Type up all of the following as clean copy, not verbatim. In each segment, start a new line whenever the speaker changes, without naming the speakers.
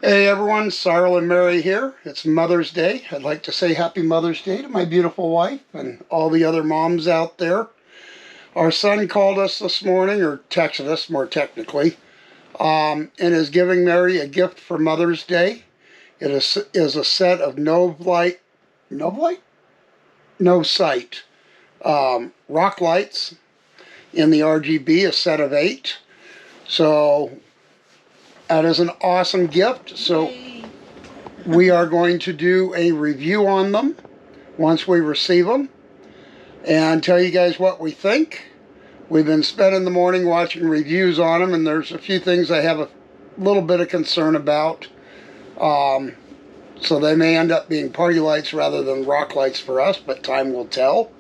Hey everyone, Cyril and Mary here. It's Mother's Day. I'd like to say Happy Mother's Day to my beautiful wife and all the other moms out there. Our son called us this morning, or texted us more technically, and is giving Mary a gift for Mother's Day. It is a set of No Sight rock lights in the RGB, a set of 8. So that is an awesome gift. So we are going to do a review on them once we receive them and tell you guys what we think. We've been spending the morning watching reviews on them, and there's a few things I have a little bit of concern about. So they may end up being party lights rather than rock lights for us, but time will tell.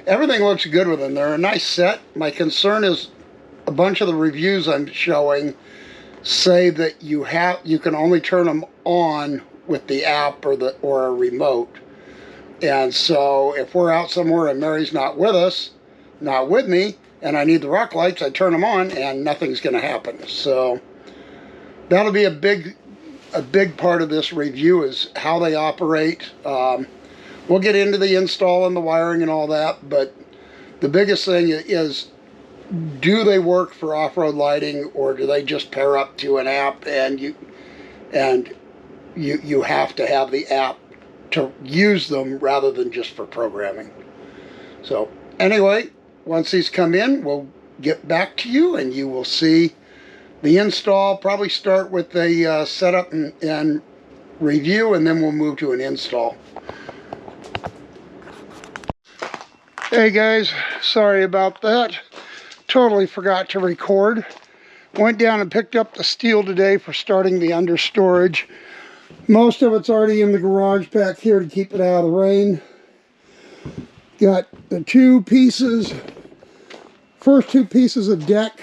Everything looks good with them. They're a nice set. My concern is a bunch of the reviews I'm showing say that you can only turn them on with the app or a remote. And so if we're out somewhere and Mary's not with me, and I need the rock lights, I turn them on and nothing's going to happen. So that'll be a big part of this review, is how they operate. We'll get into the install and the wiring and all that, but the biggest thing is, do they work for off-road lighting, or do they just pair up to an app and you have to have the app to use them rather than just for programming? So anyway, once these come in, we'll get back to you and you will see the install. Probably start with the setup and review, and then we'll move to an install. Hey guys, sorry about that. Totally forgot to record. Went down and picked up the steel today for starting the under storage. Most of it's already in the garage back here to keep it out of the rain. Got the first two pieces of deck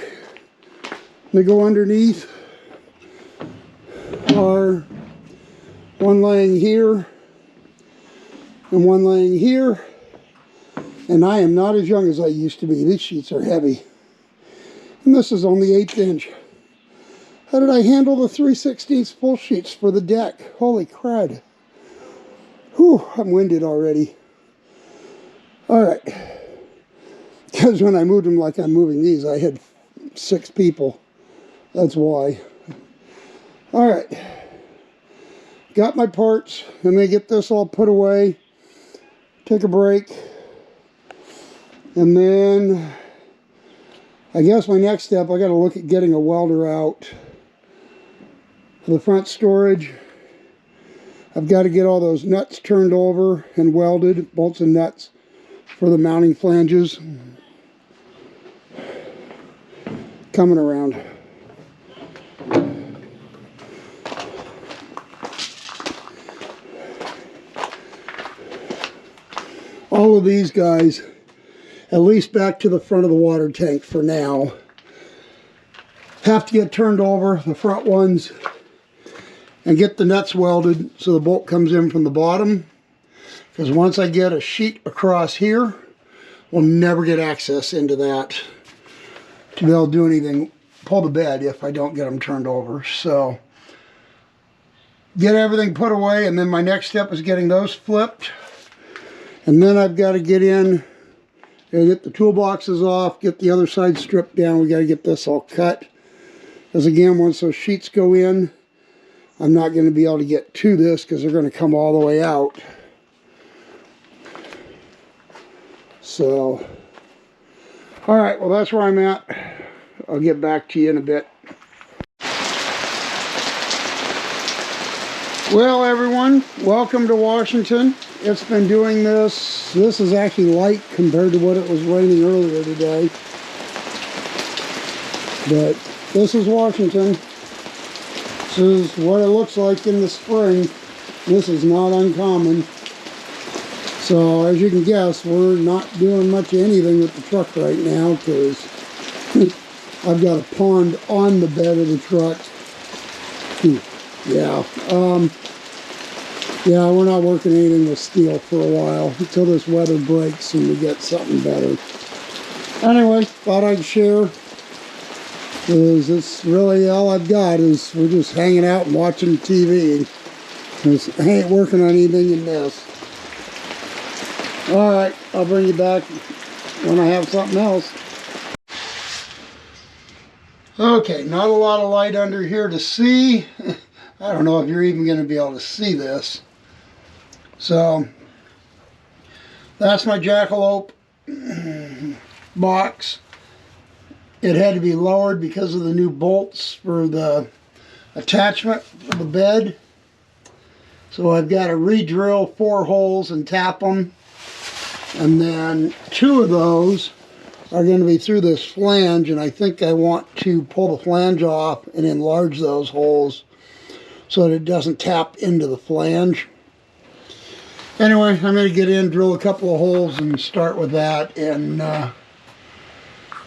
that go underneath are one laying here and one laying here. And I am not as young as I used to be. These sheets are heavy. And this is only 1/8 inch. How did I handle the 3/16 full sheets for the deck? Holy crud. Whew, I'm winded already. Alright. Because when I moved them like I'm moving these, I had 6 people. That's why. Alright. Got my parts. Let me get this all put away. Take a break. And then I guess my next step, I got to look at getting a welder out for the front storage. I've got to get all those nuts turned over and welded, bolts and nuts for the mounting flanges. Coming around. All of these guys, at least back to the front of the water tank for now, have to get turned over, the front ones, and get the nuts welded so the bolt comes in from the bottom. Because once I get a sheet across here, we'll never get access into that to be able to do anything, pull the bed, if I don't get them turned over. So get everything put away, and then my next step is getting those flipped. And then I've got to get in, get the toolboxes off, get the other side stripped down. We got to get this all cut. Because again, once those sheets go in, I'm not going to be able to get to this because they're going to come all the way out. So, alright, well that's where I'm at. I'll get back to you in a bit. Well everyone, welcome to Washington. It's been doing this. This is actually light compared to what it was raining earlier today. But this is Washington. This is what it looks like in the spring. This is not uncommon. So as you can guess, we're not doing much of anything with the truck right now because I've got a pond on the bed of the truck. Yeah. Yeah, we're not working anything with steel for a while until this weather breaks and we get something better. Anyway, thought I'd share Because it's really all I've got is we're just hanging out and watching TV. Because I ain't working on anything in this. Alright, I'll bring you back when I have something else. Okay, not a lot of light under here to see. I don't know if you're even going to be able to see this. So, that's my jackalope box. It had to be lowered because of the new bolts for the attachment for the bed. So I've got to re-drill 4 holes and tap them. And then 2 of those are going to be through this flange, and I think I want to pull the flange off and enlarge those holes so that it doesn't tap into the flange. Anyway, I'm going to get in, drill a couple of holes, and start with that. And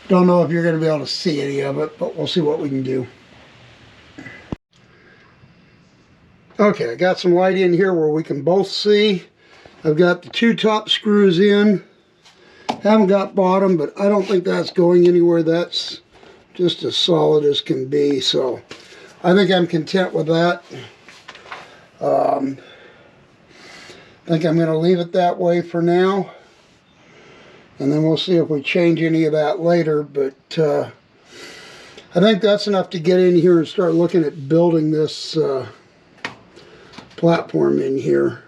don't know if you're going to be able to see any of it, but we'll see what we can do. Okay, I got some light in here where we can both see. I've got the 2 top screws in. Haven't got bottom, but I don't think that's going anywhere. That's just as solid as can be. So I think I'm content with that. I think I'm going to leave it that way for now. And then we'll see if we change any of that later. But I think that's enough to get in here and start looking at building this platform in here.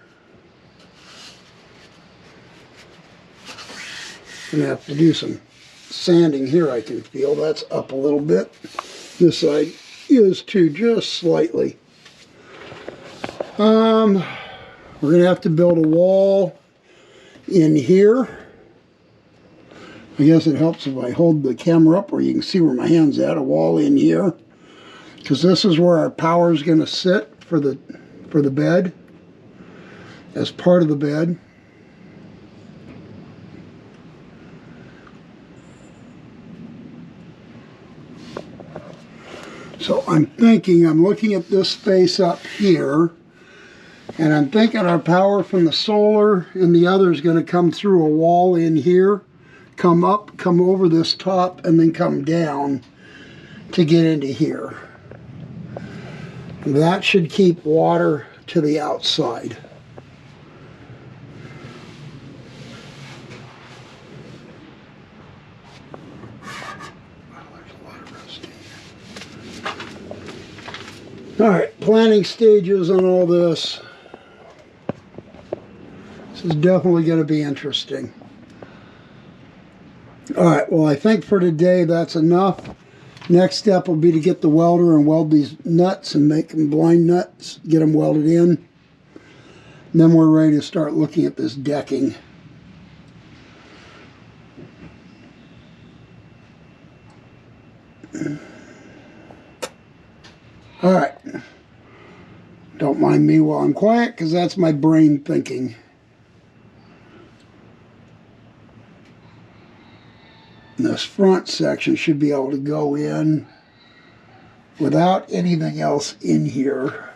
I'm going to have to do some sanding here, I can feel. That's up a little bit. This side is too, just slightly. We're going to have to build a wall in here. I guess it helps if I hold the camera up where you can see where my hand's at. A wall in here. Because this is where our power is going to sit for the bed. As part of the bed. So I'm looking at this space up here, and I'm thinking our power from the solar and the other is going to come through a wall in here, come up, come over this top, and then come down to get into here. That should keep water to the outside. Alright, planning stages on all this. This is definitely going to be interesting. Alright, well I think for today that's enough. Next step will be to get the welder and weld these nuts and make them blind nuts, get them welded in. And then we're ready to start looking at this decking. Alright, don't mind me while I'm quiet because that's my brain thinking. And this front section should be able to go in without anything else in here.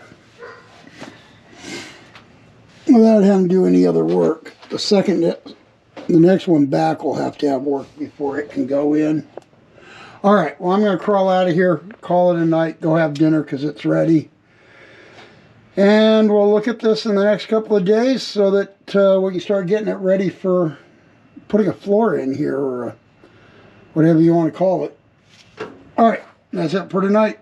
Without having to do any other work. The next one back will have to have work before it can go in. Alright, well I'm going to crawl out of here, call it a night, go have dinner because it's ready. And we'll look at this in the next couple of days so that we can start getting it ready for putting a floor in here or whatever you want to call it. Alright, that's it for tonight.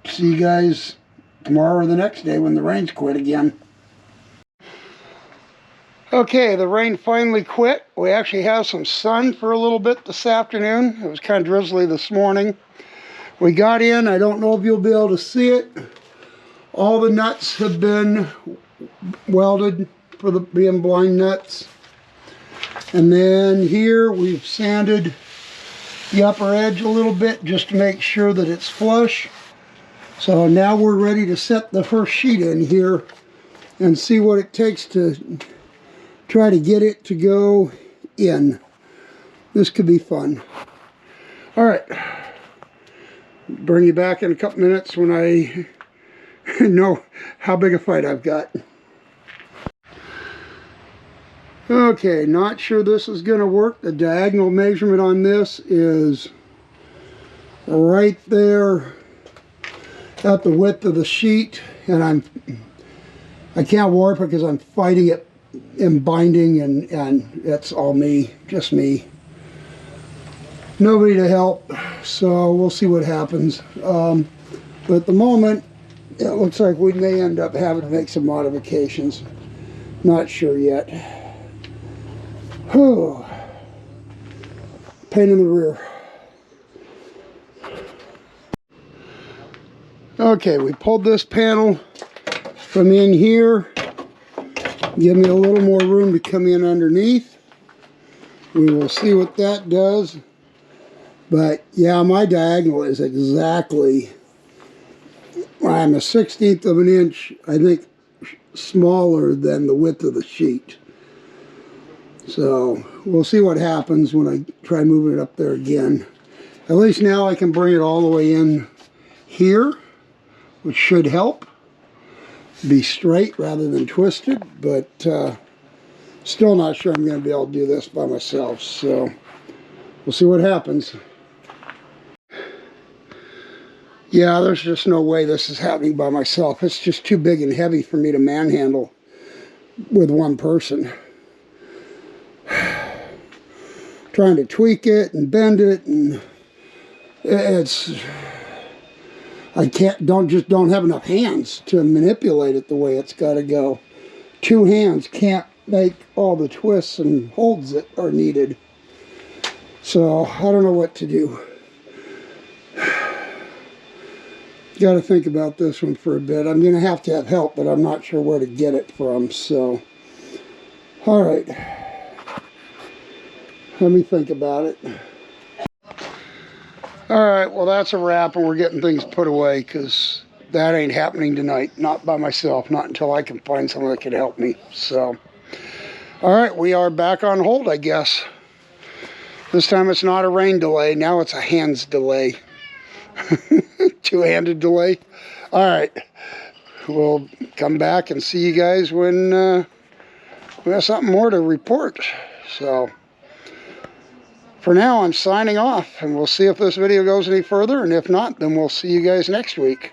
See you guys tomorrow or the next day when the rains quit again. Okay, the rain finally quit. We actually have some sun for a little bit this afternoon. It was kind of drizzly this morning. We got in, I don't know if you'll be able to see it. All the nuts have been welded for the being blind nuts. And then here we've sanded the upper edge a little bit just to make sure that it's flush. So now we're ready to set the first sheet in here and see what it takes to try to get it to go in. This could be fun. Alright. Bring you back in a couple minutes when I know how big a fight I've got. Okay, not sure this is going to work. The diagonal measurement on this is right there at the width of the sheet, and I can't warp it because I'm fighting it in binding, and it's all me, just me. Nobody to help, so we'll see what happens. But at the moment, it looks like we may end up having to make some modifications. Not sure yet. Whew. Pain in the rear. Okay, we pulled this panel from in here. Give me a little more room to come in underneath. We will see what that does. But yeah, my diagonal is exactly, I'm a 1/16 of an inch, I think, smaller than the width of the sheet. So we'll see what happens when I try moving it up there again. At least now I can bring it all the way in here, which should help. Be straight rather than twisted, but still not sure I'm going to be able to do this by myself. So we'll see what happens. Yeah, there's just no way this is happening by myself. It's just too big and heavy for me to manhandle with one person. Trying to tweak it and bend it, and I don't have enough hands to manipulate it the way it's got to go. Two hands can't make all the twists and holds that are needed. So I don't know what to do. Got to think about this one for a bit. I'm going to have help, but I'm not sure where to get it from. So, all right. Let me think about it. All right, well, that's a wrap, and we're getting things put away because that ain't happening tonight. Not by myself, not until I can find someone that can help me. So, all right, we are back on hold, I guess. This time it's not a rain delay. Now it's a hands delay. Two-handed delay. All right, we'll come back and see you guys when we have something more to report. So for now, I'm signing off, and we'll see if this video goes any further, and if not, then we'll see you guys next week.